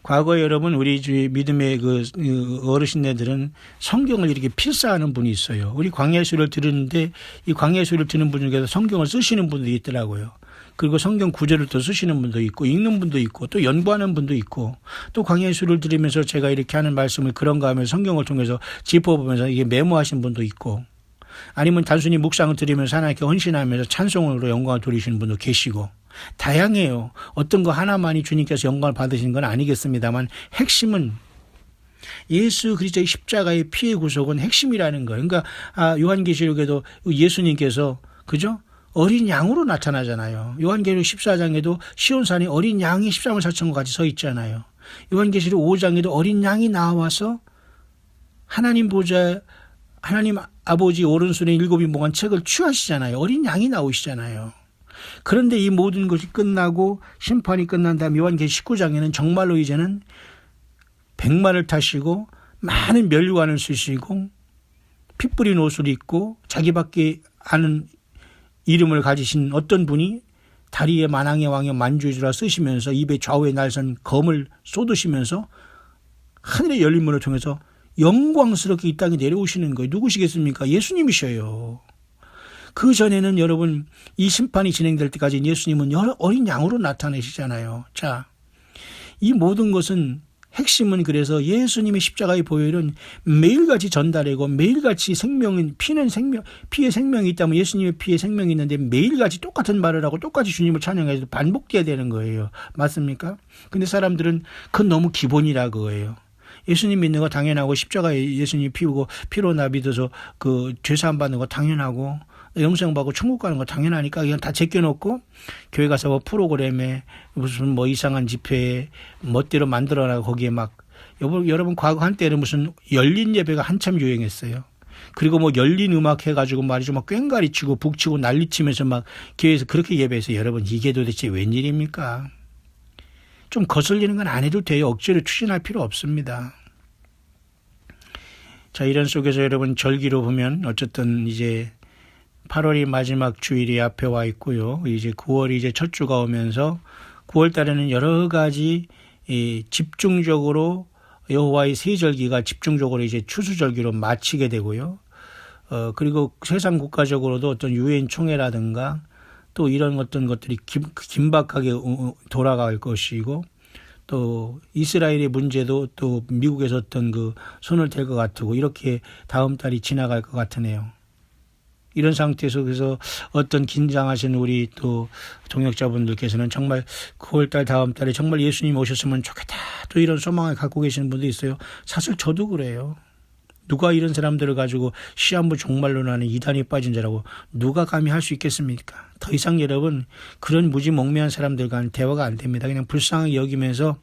과거에 여러분 우리 믿음의 그 어르신네들은 성경을 이렇게 필사하는 분이 있어요. 우리 광야수를 들었는데 이 광야수를 듣는 분 중에서 성경을 쓰시는 분도 있더라고요. 그리고 성경 구절을 또 쓰시는 분도 있고 읽는 분도 있고 또 연구하는 분도 있고 또 광야수를 들으면서 제가 이렇게 하는 말씀을 그런가 하면서 성경을 통해서 짚어보면서 이게 메모하신 분도 있고 아니면 단순히 묵상을 들으면서 하나님께 헌신하면서 찬송으로 영광을 돌리시는 분도 계시고 다양해요. 어떤 거 하나만이 주님께서 영광을 받으신 건 아니겠습니다만 핵심은 예수 그리스도의 십자가의 피의 구속은 핵심이라는 거예요. 그러니까 요한계시록에도 예수님께서 그죠? 어린 양으로 나타나잖아요. 요한계시록 14장에도 시온산에 어린 양이 13만 4천과 같이 서 있잖아요. 요한계시록 5장에도 어린 양이 나와서 하나님 아버지 오른손에 일곱이 몽한 책을 취하시잖아요. 어린 양이 나오시잖아요. 그런데 이 모든 것이 끝나고 심판이 끝난 다음 요한계시록 19장에는 정말로 이제는 백마를 타시고 많은 면류관을 쓰시고 피 뿌린 옷을 입고 자기밖에 아는 이름을 가지신 어떤 분이 다리에 만왕의 왕의 만주주라 쓰시면서 입에 좌우에 날선 검을 쏟으시면서 하늘의 열린 문을 통해서 영광스럽게 이 땅에 내려오시는 거예요. 누구시겠습니까? 예수님이셔요. 그 전에는 여러분 이 심판이 진행될 때까지 예수님은 어린 양으로 나타내시잖아요. 자, 이 모든 것은 핵심은 그래서 예수님의 십자가의 보혈은 매일같이 전달하고 매일같이 피의 생명이 있다면 예수님의 피에 생명이 있는데 매일같이 똑같은 말을 하고 똑같이 주님을 찬양해서 반복돼야 되는 거예요. 맞습니까? 근데 사람들은 그건 너무 기본이라 그거예요. 예수님 믿는 거 당연하고 십자가에 예수님 피로 나 믿어서 그 죄사함 받는 거 당연하고 영생 받고 천국 가는 거 당연하니까 그냥 다 제껴놓고 교회 가서 뭐 프로그램에 무슨 뭐 이상한 집회에 멋대로 만들어라 거기에 막 여러분 과거 한때는 무슨 열린 예배가 한참 유행했어요. 그리고 뭐 열린 음악 해가지고 말이죠 막 꽹가리 치고 북치고 난리치면서 막 교회에서 그렇게 예배해서 여러분 이게 도대체 웬일입니까? 좀 거슬리는 건 안 해도 돼요. 억지로 추진할 필요 없습니다. 자, 이런 속에서 여러분 절기로 보면 어쨌든 이제 8월이 마지막 주일이 앞에 와 있고요. 이제 9월이 이제 첫 주가 오면서 9월 달에는 여러 가지 집중적으로 여호와의 세 절기가 집중적으로 이제 추수절기로 마치게 되고요. 그리고 세상 국가적으로도 어떤 유엔 총회라든가 또 이런 어떤 것들이 긴박하게 돌아갈 것이고 또 이스라엘의 문제도 또 미국에서 어떤 그 손을 댈 것 같고 이렇게 다음 달이 지나갈 것 같으네요. 이런 상태에서 그래서 어떤 긴장하신 우리 또 동역자분들께서는 정말 9월달 다음 달에 정말 예수님 오셨으면 좋겠다 또 이런 소망을 갖고 계시는 분도 있어요. 사실 저도 그래요. 누가 이런 사람들을 가지고 시한부 종말론하는 이단에 빠진 자라고 누가 감히 할 수 있겠습니까? 더 이상 여러분 그런 무지몽매한 사람들과는 대화가 안 됩니다. 그냥 불쌍하게 여기면서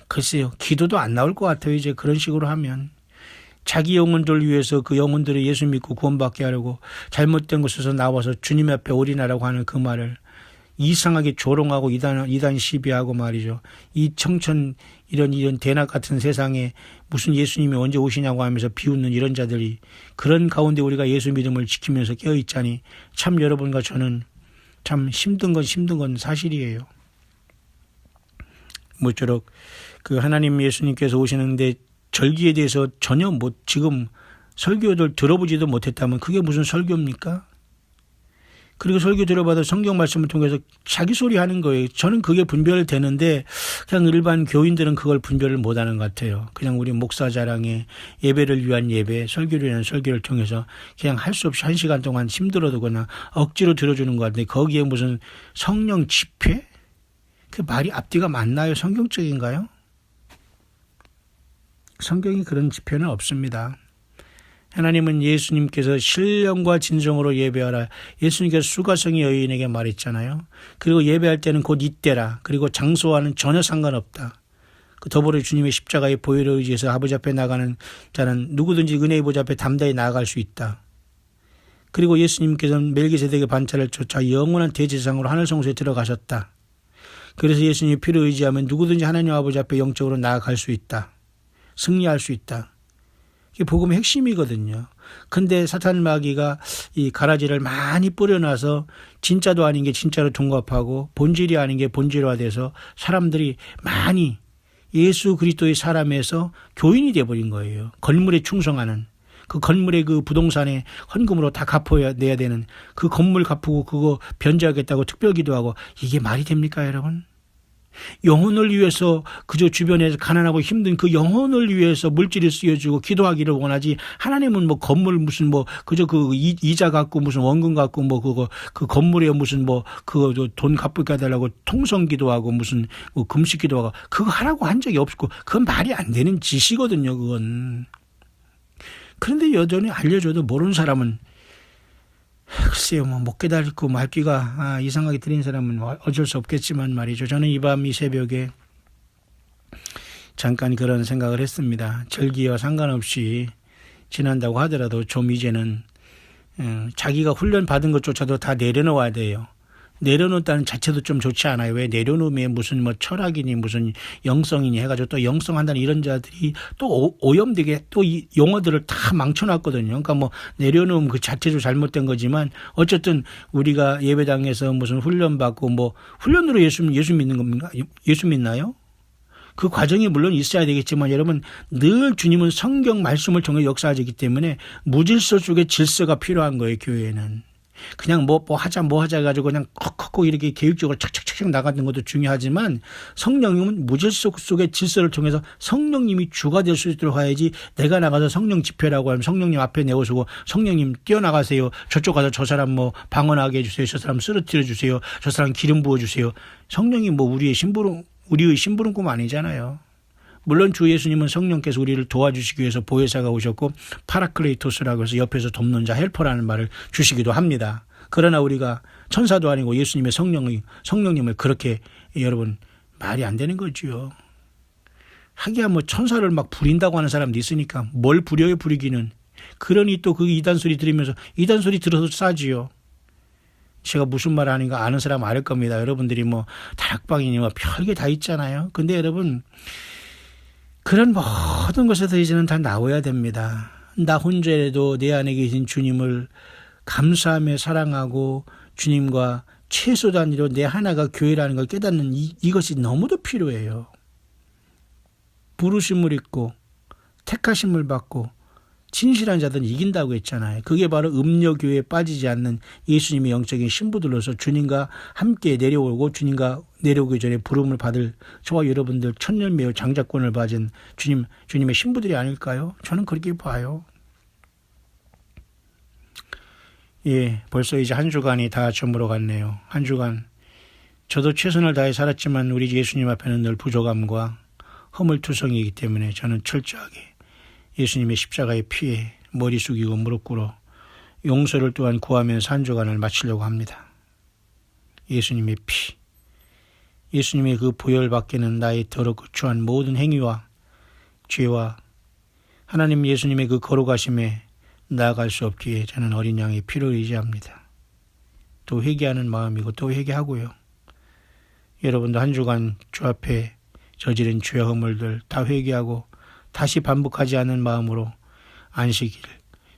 글쎄요 기도도 안 나올 것 같아요. 이제 그런 식으로 하면. 자기 영혼들 위해서 그 영혼들을 예수 믿고 구원받게 하려고 잘못된 곳에서 나와서 주님 앞에 올인하라고 하는 그 말을 이상하게 조롱하고 이단 시비하고 말이죠. 이 청천 이런 대낮 같은 세상에 무슨 예수님이 언제 오시냐고 하면서 비웃는 이런 자들이 그런 가운데 우리가 예수 믿음을 지키면서 깨어있자니 참 여러분과 저는 참 힘든 건 사실이에요. 모쪼록 그 하나님 예수님께서 오시는데 절기에 대해서 전혀 지금 설교들 들어보지도 못했다면 그게 무슨 설교입니까? 그리고 설교 들어봐도 성경 말씀을 통해서 자기 소리 하는 거예요. 저는 그게 분별되는데 그냥 일반 교인들은 그걸 분별을 못하는 것 같아요. 그냥 우리 목사 자랑에 예배를 위한 예배, 설교를 위한 설교를 통해서 그냥 할 수 없이 1시간 동안 힘들어도 그냥 억지로 들어주는 것 같은데 거기에 무슨 성령 집회? 그 말이 앞뒤가 맞나요? 성경적인가요? 성경이 그런 집회는 없습니다. 하나님은 예수님께서 신령과 진정으로 예배하라. 예수님께서 수가성의 여인에게 말했잖아요. 그리고 예배할 때는 곧 이때라. 그리고 장소와는 전혀 상관없다. 그 더불어 주님의 십자가의 보혈에 의지해서 아버지 앞에 나가는 자는 누구든지 은혜의 보좌 앞에 담대히 나아갈 수 있다. 그리고 예수님께서는 멜기세덱의 반차를 쫓아 영원한 대제사장으로 하늘 성소에 들어가셨다. 그래서 예수님의 피를 의지하면 누구든지 하나님 아버지 앞에 영적으로 나아갈 수 있다. 승리할 수 있다. 이게 복음의 핵심이거든요. 근데 사탄 마귀가 이 가라지를 많이 뿌려놔서 진짜도 아닌 게 진짜로 둔갑하고 본질이 아닌 게 본질화돼서 사람들이 많이 예수 그리스도의 사람에서 교인이 돼버린 거예요. 건물에 충성하는. 그 건물의 그 부동산에 헌금으로 다 갚아야 내야 되는 그 건물 갚고 그거 변제하겠다고 특별기도하고 이게 말이 됩니까 여러분? 영혼을 위해서 그저 주변에서 가난하고 힘든 그 영혼을 위해서 물질을 쓰여주고 기도하기를 원하지 하나님은 뭐 건물 무슨 뭐 그저 그 이자 갖고 무슨 원금 갖고 뭐 그거 그 건물에 무슨 뭐 그거 돈 갚게 해달라고 통성 기도하고 무슨 뭐 금식 기도하고 그거 하라고 한 적이 없고 그건 말이 안 되는 짓이거든요 그건. 그런데 여전히 알려줘도 모르는 사람은 글쎄요, 못 깨달고 말귀가 이상하게 들린 사람은 어쩔 수 없겠지만 말이죠. 저는 이 밤 이 새벽에 잠깐 그런 생각을 했습니다. 절기와 상관없이 지난다고 하더라도 좀 이제는 자기가 훈련 받은 것조차도 다 내려놓아야 돼요. 내려놓았다는 자체도 좀 좋지 않아요. 왜 내려놓으면 무슨 뭐 철학이니 무슨 영성이니 해가지고 또 영성한다는 이런 자들이 또 오염되게 또 이 용어들을 다 망쳐놨거든요. 그러니까 뭐 내려놓으면 그 자체도 잘못된 거지만 어쨌든 우리가 예배당에서 무슨 훈련받고 뭐 훈련으로 예수 믿는 겁니까? 예수 믿나요? 그 과정이 물론 있어야 되겠지만 여러분 늘 주님은 성경 말씀을 통해 역사하기 때문에 무질서 속에 질서가 필요한 거예요. 교회에는. 그냥 뭐 하자 가지고 그냥 콕콕콕 이렇게 계획적으로 착착착착 나가는 것도 중요하지만 성령님은 무질서 속의 질서를 통해서 성령님이 주가 될 수 있도록 해야지 내가 나가서 성령 집회라고 하면 성령님 앞에 내오시고 성령님 뛰어나가세요. 저쪽 가서 저 사람 뭐 방언하게 해주세요. 저 사람 쓰러뜨려 주세요. 저 사람 기름 부어주세요. 성령이 뭐 우리의 심부름꾼 아니잖아요. 물론 주 예수님은 성령께서 우리를 도와주시기 위해서 보혜사가 오셨고 파라클레이토스라고 해서 옆에서 돕는 자 헬퍼라는 말을 주시기도 합니다. 그러나 우리가 천사도 아니고 예수님의 성령님을 그렇게 여러분 말이 안 되는 거지요. 하기야 뭐 천사를 막 부린다고 하는 사람도 있으니까 뭘 부려요 부리기는. 그러니 또 그 이단 소리 들으면서 이단 소리 들어서 싸지요. 제가 무슨 말 하는가 아는 사람 알 겁니다. 여러분들이 뭐 다락방이니 뭐 별게 다 있잖아요. 근데 여러분 그런 모든 것에서 이제는 다 나와야 됩니다. 나 혼자라도 내 안에 계신 주님을 감사하며 사랑하고 주님과 최소 단위로 내 하나가 교회라는 걸 깨닫는 이것이 너무도 필요해요. 부르심을 입고 택하심을 받고 진실한 자들은 이긴다고 했잖아요. 그게 바로 음녀교회에 빠지지 않는 예수님의 영적인 신부들로서 주님과 함께 내려오고 주님과 내려오기 전에 부름을 받을 저와 여러분들 천년매우 장자권을 받은 주님의 신부들이 아닐까요? 저는 그렇게 봐요. 예, 벌써 이제 한 주간이 다 저물어 갔네요. 한 주간 저도 최선을 다해 살았지만 우리 예수님 앞에는 늘 부족함과 허물투성이기 때문에 저는 철저하게 예수님의 십자가의 피에 머리 숙이고 무릎 꿇어 용서를 또한 구하면서 한 주간을 마치려고 합니다. 예수님의 피, 예수님의 그 보혈 밖에는 나의 더럽고 추한 모든 행위와 죄와 하나님 예수님의 그 거룩하심에 나아갈 수 없기에 저는 어린 양의 피를 의지합니다. 또 회개하는 마음이고 또 회개하고요. 여러분도 한 주간 주 앞에 저지른 죄와 허물들 다 회개하고 다시 반복하지 않는 마음으로 안식일,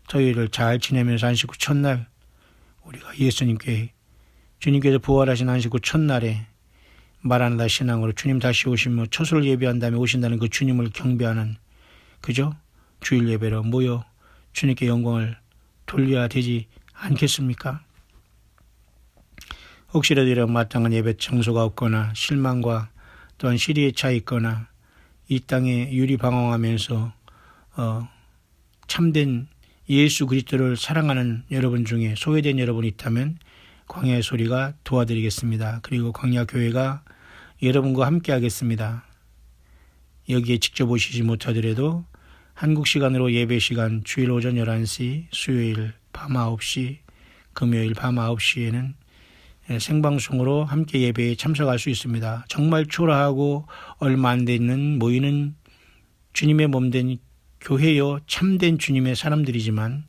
토요일을 잘 지내면서 안식 후 첫날 우리가 주님께서 부활하신 안식 후 첫날에 마라나다 신앙으로 주님 다시 오시며 처소를 예배한 다음에 오신다는 그 주님을 경배하는 그죠? 주일 예배로 모여 주님께 영광을 돌려야 되지 않겠습니까? 혹시라도 이런 마땅한 예배 장소가 없거나 실망과 또한 시리에 차 있거나 이 땅에 유리방황하면서 참된 예수 그리스도를 사랑하는 여러분 중에 소외된 여러분이 있다면 광야의 소리가 도와드리겠습니다. 그리고 광야 교회가 여러분과 함께 하겠습니다. 여기에 직접 오시지 못하더라도 한국 시간으로 예배 시간 주일 오전 11시, 수요일 밤 9시, 금요일 밤 9시에는 생방송으로 함께 예배에 참석할 수 있습니다. 정말 초라하고 얼마 안 되는 모이는 주님의 몸된 교회요 참된 주님의 사람들이지만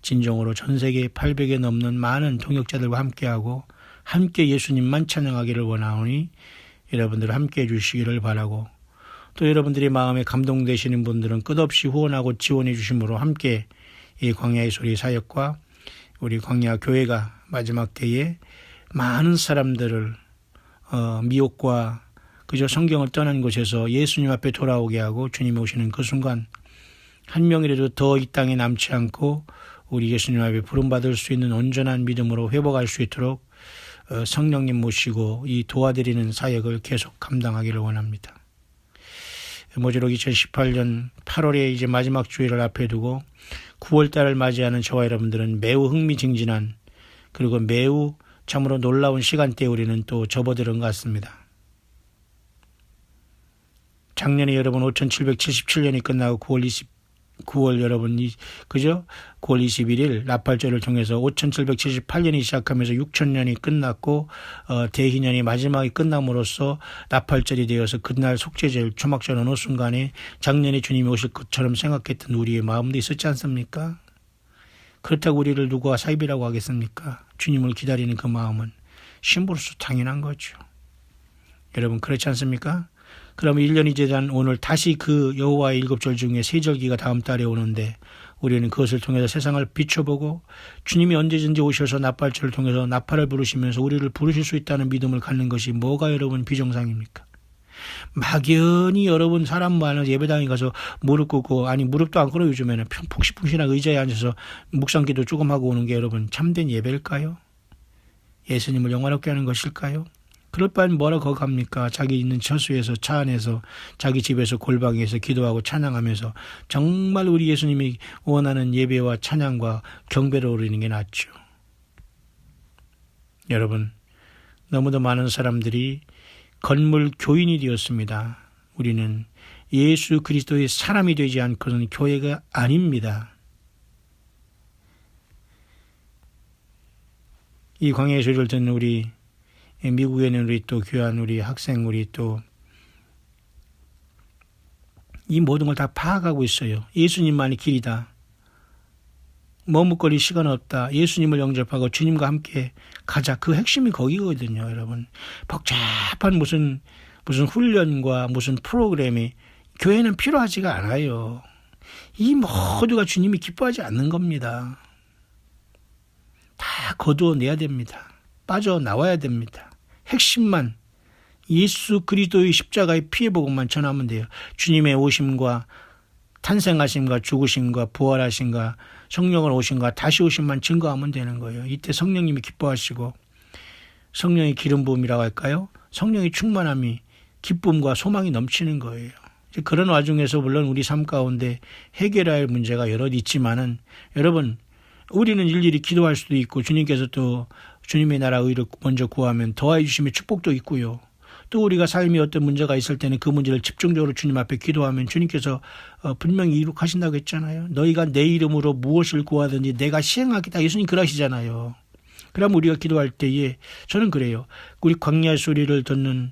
진정으로 전 세계 800에 넘는 많은 동역자들과 함께하고 함께 예수님만 찬양하기를 원하오니 여러분들 함께해 주시기를 바라고 또 여러분들이 마음에 감동되시는 분들은 끝없이 후원하고 지원해 주심으로 함께 이 광야의 소리 사역과 우리 광야 교회가 마지막 때에 많은 사람들을 미혹과 그저 성경을 떠난 곳에서 예수님 앞에 돌아오게 하고 주님이 오시는 그 순간 한 명이라도 더 이 땅에 남지 않고 우리 예수님 앞에 부름받을 수 있는 온전한 믿음으로 회복할 수 있도록 성령님 모시고 이 도와드리는 사역을 계속 감당하기를 원합니다. 모쪼록 2018년 8월에 이제 마지막 주일을 앞에 두고 9월달을 맞이하는 저와 여러분들은 매우 흥미진진한 그리고 매우 참으로 놀라운 시간대에 우리는 또 접어들은 것 같습니다. 작년에 여러분 5777년이 끝나고 9월 여러분 그죠? 9월 21일 나팔절을 통해서 5778년이 시작하면서 6000년이 끝났고 대희년이 마지막이 끝남으로써 나팔절이 되어서 그날 속죄절 초막절 어느 순간에 작년에 주님이 오실 것처럼 생각했던 우리의 마음도 있었지 않습니까? 그렇다고 우리를 누가 사입이라고 하겠습니까? 주님을 기다리는 그 마음은 신부로서 당연한 거죠. 여러분 그렇지 않습니까? 그러면 1년이 지난 오늘 다시 그 여호와의 7절 중에 3절기가 다음 달에 오는데 우리는 그것을 통해서 세상을 비춰보고 주님이 언제든지 오셔서 나팔절을 통해서 나팔을 부르시면서 우리를 부르실 수 있다는 믿음을 갖는 것이 뭐가 여러분 비정상입니까? 막연히 여러분 사람 많은 예배당에 가서 무릎 꿇고 아니 무릎도 안 꿇어 요즘에는 폭신폭신한 의자에 앉아서 묵상기도 조금 하고 오는 게 여러분 참된 예배일까요? 예수님을 영화롭게 하는 것일까요? 그럴 바엔 뭐라 거기 갑니까? 자기 있는 처수에서 차 안에서 자기 집에서 골방에서 기도하고 찬양하면서 정말 우리 예수님이 원하는 예배와 찬양과 경배를 올리는 게 낫죠. 여러분 너무도 많은 사람들이 건물 교인이 되었습니다. 우리는 예수 그리스도의 사람이 되지 않고는 교회가 아닙니다. 이 광야의 소리를 듣는 우리 미국에 있는 우리 또 귀한 우리 학생 우리 또 이 모든 걸 다 파악하고 있어요. 예수님만이 길이다. 머뭇거릴 시간 없다. 예수님을 영접하고 주님과 함께 가자. 그 핵심이 거기거든요, 여러분. 복잡한 무슨 훈련과 무슨 프로그램이 교회는 필요하지가 않아요. 이 모두가 주님이 기뻐하지 않는 겁니다. 다 거두어내야 됩니다. 빠져나와야 됩니다. 핵심만 예수 그리스도의 십자가의 피의 복음만 전하면 돼요. 주님의 오심과 탄생하심과 죽으심과 부활하심과 성령을 오심과 다시 오심만 증거하면 되는 거예요. 이때 성령님이 기뻐하시고 성령의 기름 부음이라고 할까요? 성령의 충만함이 기쁨과 소망이 넘치는 거예요. 그런 와중에서 물론 우리 삶 가운데 해결해야 할 문제가 여럿 있지만은 여러분 우리는 일일이 기도할 수도 있고 주님께서 또 주님의 나라 의를 먼저 구하면 더하여 주심의 축복도 있고요. 또 우리가 삶에 어떤 문제가 있을 때는 그 문제를 집중적으로 주님 앞에 기도하면 주님께서 분명히 이룩하신다고 했잖아요. 너희가 내 이름으로 무엇을 구하든지 내가 시행하겠다. 예수님 그러시잖아요. 그럼 우리가 기도할 때에 저는 그래요. 우리 광야 소리를 듣는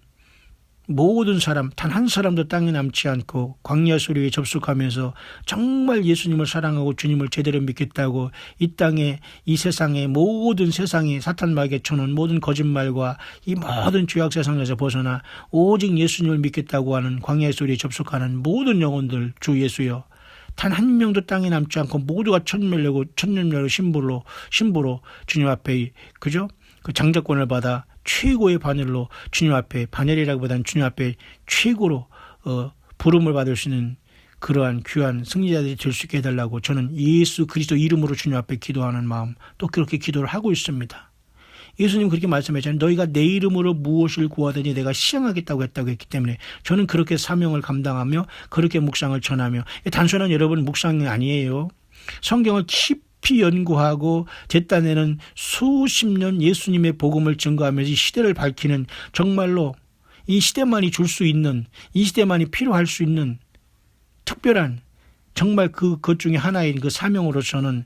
모든 사람 단 한 사람도 땅에 남지 않고 광야 소리에 접속하면서 정말 예수님을 사랑하고 주님을 제대로 믿겠다고 이 땅에 이 세상에 모든 세상에 사탄마에게 쳐놓은 모든 거짓말과 이 모든 죄악 세상에서 벗어나 오직 예수님을 믿겠다고 하는 광야 소리에 접속하는 모든 영혼들 주 예수여 단 한 명도 땅에 남지 않고 모두가 천년멸로 신부로 주님 앞에 그죠? 그 장자권을 받아 최고의 반열로 주님 앞에 반열이라기보다는 주님 앞에 최고로 부름을 받을 수 있는 그러한 귀한 승리자들이 될 수 있게 해달라고 저는 예수 그리스도 이름으로 주님 앞에 기도하는 마음 또 그렇게 기도를 하고 있습니다. 예수님 그렇게 말씀하셨잖아요. 너희가 내 이름으로 무엇을 구하더니 내가 시행하겠다고 했기 때문에 저는 그렇게 사명을 감당하며 그렇게 묵상을 전하며, 단순한 여러분 묵상이 아니에요. 성경을 깊이 연구하고 제딴에는 수십 년 예수님의 복음을 증거하면서 이 시대를 밝히는, 정말로 이 시대만이 줄 수 있는, 이 시대만이 필요할 수 있는 특별한, 정말 그것 중에 하나인 그 사명으로 저는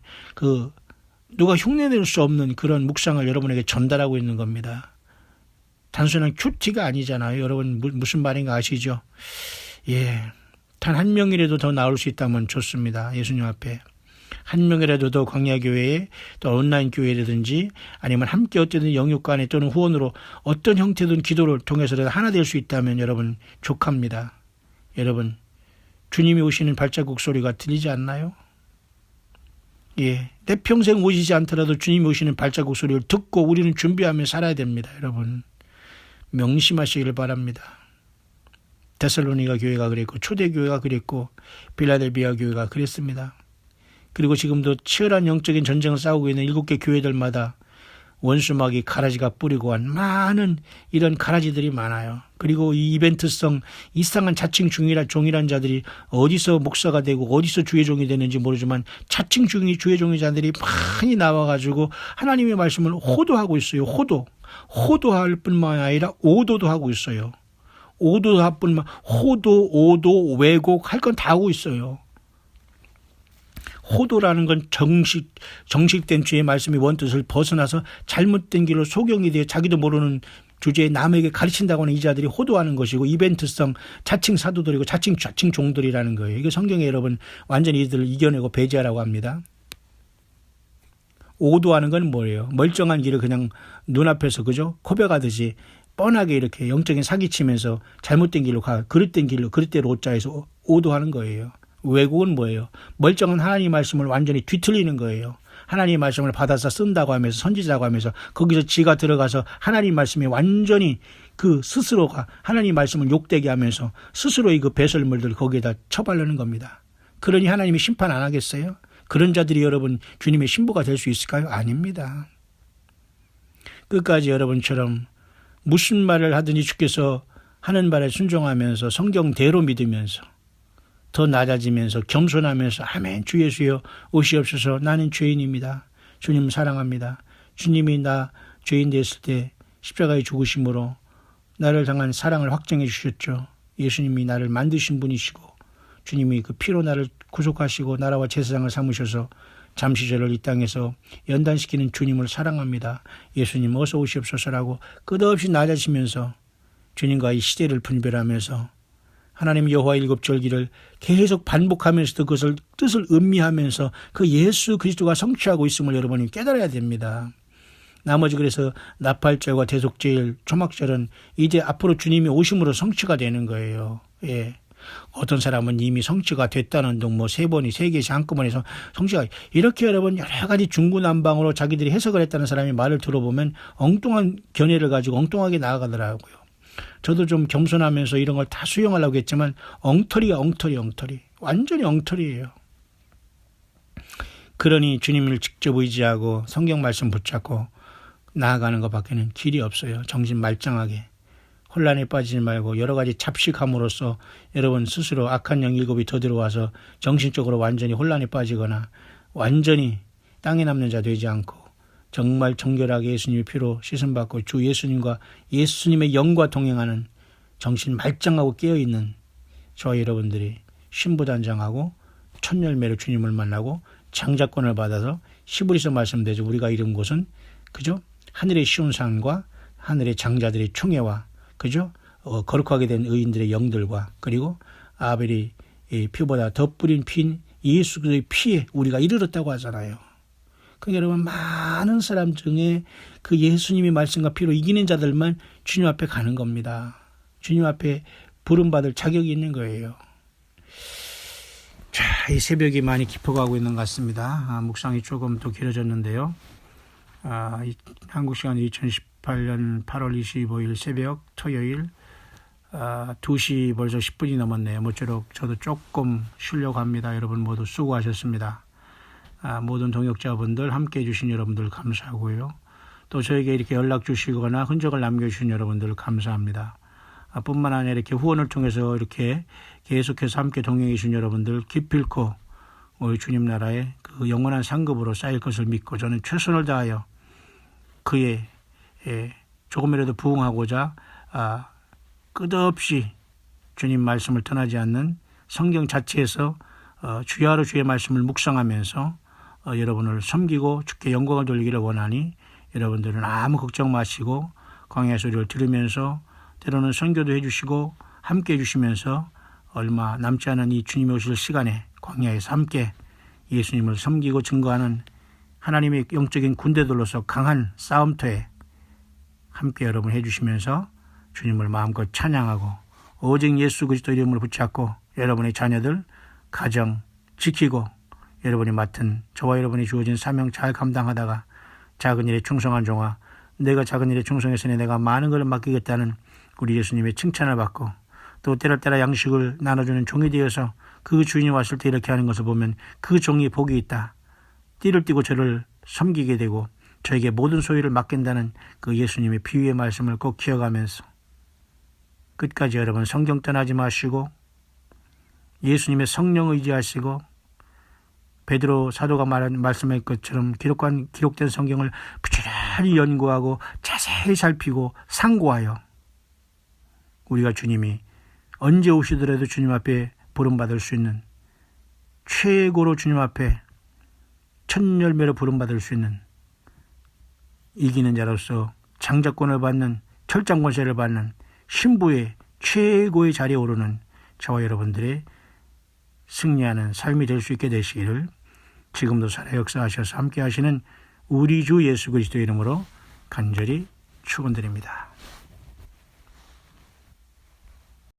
누가 흉내낼 수 없는 그런 묵상을 여러분에게 전달하고 있는 겁니다. 단순한 큐티가 아니잖아요. 여러분 무슨 말인가 아시죠? 예, 단 한 명이라도 더 나올 수 있다면 좋습니다. 예수님 앞에 한 명이라도 더 광야교회에, 또 온라인 교회라든지 아니면 함께 어쨌든 영육간에 또는 후원으로 어떤 형태든 기도를 통해서라도 하나 될 수 있다면 여러분 족합니다. 여러분 주님이 오시는 발자국 소리가 들리지 않나요? 예, 내 평생 오시지 않더라도 주님이 오시는 발자국 소리를 듣고 우리는 준비하며 살아야 됩니다. 여러분 명심하시기를 바랍니다. 데살로니가 교회가 그랬고, 초대교회가 그랬고, 빌라델비아 교회가 그랬습니다. 그리고 지금도 치열한 영적인 전쟁을 싸우고 있는 7개 교회들마다 원수막이 가라지가 뿌리고 한 많은 이런 가라지들이 많아요. 그리고 이 이벤트성 이상한 자칭 종이란 자들이 어디서 목사가 되고 어디서 주의 종이 되는지 모르지만 자칭 주의 종의 자들이 많이 나와가지고 하나님의 말씀을 호도하고 있어요. 호도할 뿐만 아니라 오도도 하고 있어요. 오도할 뿐만, 오도, 왜곡 할 건 다 하고 있어요. 호도라는 건 정식된 주의 말씀의 원뜻을 벗어나서 잘못된 길로 소경이 되어 자기도 모르는 주제에 남에게 가르친다고 하는 이 자들이 호도하는 것이고, 이벤트성 자칭 사도들이고 자칭 종들이라는 거예요. 이게 성경에 여러분 완전히 이들을 이겨내고 배제하라고 합니다. 오도하는 건 뭐예요? 멀쩡한 길을 그냥 눈앞에서 그죠? 코벼가듯이 뻔하게 이렇게 영적인 사기치면서 잘못된 길로 그릇대로 오자해서 오도하는 거예요. 왜곡은 뭐예요? 멀쩡한 하나님 말씀을 완전히 뒤틀리는 거예요. 하나님 말씀을 받아서 쓴다고 하면서, 선지자라고 하면서 거기서 지가 들어가서 하나님 말씀에 완전히 스스로가 하나님 말씀을 욕되게 하면서 스스로의 그 배설물들을 거기에다 처바르는 겁니다. 그러니 하나님이 심판 안 하겠어요? 그런 자들이 여러분 주님의 신부가 될 수 있을까요? 아닙니다. 끝까지 여러분처럼 무슨 말을 하든지 주께서 하는 말에 순종하면서 성경대로 믿으면서 더 낮아지면서 겸손하면서 아멘 주 예수여 오시옵소서, 나는 죄인입니다. 주님 사랑합니다. 주님이 나 죄인 됐을 때 십자가에 죽으심으로 나를 향한 사랑을 확증해 주셨죠. 예수님이 나를 만드신 분이시고 주님이 그 피로 나를 구속하시고 나라와 제사장을 삼으셔서 잠시 저를 이 땅에서 연단시키는 주님을 사랑합니다. 예수님 어서 오시옵소서라고 끝없이 낮아지면서 주님과 이 시대를 분별하면서 하나님 여호와 일곱절기를 계속 반복하면서도 그것을 뜻을 음미하면서 그 예수 그리스도가 성취하고 있음을 여러분이 깨달아야 됩니다. 나머지 그래서 나팔절과 대속절, 초막절은 이제 앞으로 주님이 오심으로 성취가 되는 거예요. 예. 어떤 사람은 이미 성취가 됐다는 둥, 3번이 3개씩 한꺼번에 성취가, 이렇게 여러분 여러 가지 중구난방으로 자기들이 해석을 했다는 사람이 말을 들어보면 엉뚱한 견해를 가지고 엉뚱하게 나아가더라고요. 저도 좀 겸손하면서 이런 걸 다 수용하려고 했지만 엉터리가 엉터리. 완전히 엉터리예요. 그러니 주님을 직접 의지하고 성경 말씀 붙잡고 나아가는 것밖에는 길이 없어요. 정신 말짱하게. 혼란에 빠지지 말고 여러 가지 잡식함으로써 여러분 스스로 악한 영 7이 더 들어와서 정신적으로 완전히 혼란에 빠지거나 완전히 땅에 남는 자 되지 않고 정말 정결하게 예수님의 피로 씻음받고 주 예수님과 예수님의 영과 동행하는 정신 말짱하고 깨어있는 저와 여러분들이 신부단장하고 첫 열매로 주님을 만나고 장자권을 받아서 시브리서 말씀대로 우리가 이룬 곳은 그죠? 하늘의 시온산과 하늘의 장자들의 총회와 그죠? 거룩하게 된 의인들의 영들과 그리고 아벨이 피보다 더 뿌린 피인 예수 그리스도의 피에 우리가 이르렀다고 하잖아요. 그러니까 여러분 많은 사람 중에 그 예수님의 말씀과 피로 이기는 자들만 주님 앞에 가는 겁니다. 주님 앞에 부름받을 자격이 있는 거예요. 자, 이 새벽이 많이 깊어가고 있는 것 같습니다. 묵상이 조금 더 길어졌는데요. 한국 시간 2018년 8월 25일 새벽 토요일 2시 벌써 10분이 넘었네요. 모쪼록 저도 조금 쉬려고 합니다. 여러분 모두 수고하셨습니다. 모든 동역자분들 함께해 주신 여러분들 감사하고요. 또 저에게 이렇게 연락 주시거나 흔적을 남겨주신 여러분들 감사합니다. 뿐만 아니라 이렇게 후원을 통해서 이렇게 계속해서 함께 동행해 주신 여러분들 기필코 우리 주님 나라의 그 영원한 상급으로 쌓일 것을 믿고 저는 최선을 다하여 그의 조금이라도 부응하고자 끝없이 주님 말씀을 떠나지 않는 성경 자체에서 주야로 주의 말씀을 묵상하면서 여러분을 섬기고 주께 영광을 돌리기를 원하니 여러분들은 아무 걱정 마시고 광야 소리를 들으면서 때로는 선교도 해주시고 함께 해주시면서 얼마 남지 않은 이 주님이 오실 시간에 광야에서 함께 예수님을 섬기고 증거하는 하나님의 영적인 군대들로서 강한 싸움터에 함께 여러분 해주시면서 주님을 마음껏 찬양하고 오직 예수 그리스도 이름을 붙잡고 여러분의 자녀들 가정 지키고 여러분이 맡은 저와 여러분이 주어진 사명 잘 감당하다가 작은 일에 충성한 종아 내가 작은 일에 충성했으니 내가 많은 걸 맡기겠다는 우리 예수님의 칭찬을 받고 또 때를 따라 양식을 나눠주는 종이 되어서 그 주인이 왔을 때 이렇게 하는 것을 보면 그 종이 복이 있다. 띠를 띠고 저를 섬기게 되고 저에게 모든 소유를 맡긴다는 그 예수님의 비유의 말씀을 꼭 기억하면서 끝까지 여러분 성경 떠나지 마시고 예수님의 성령 의지하시고 베드로 사도가 말씀한 것처럼 기록된 성경을 부지런히 연구하고 자세히 살피고 상고하여 우리가 주님이 언제 오시더라도 주님 앞에 부름받을 수 있는 최고로 주님 앞에 천열매로 부름받을 수 있는 이기는 자로서 장자권을 받는 철장권세를 받는 신부의 최고의 자리에 오르는 저와 여러분들의 승리하는 삶이 될 수 있게 되시기를 지금도 살아 역사하셔서 함께 하시는 우리 주 예수 그리스도 이름으로 간절히 축원드립니다.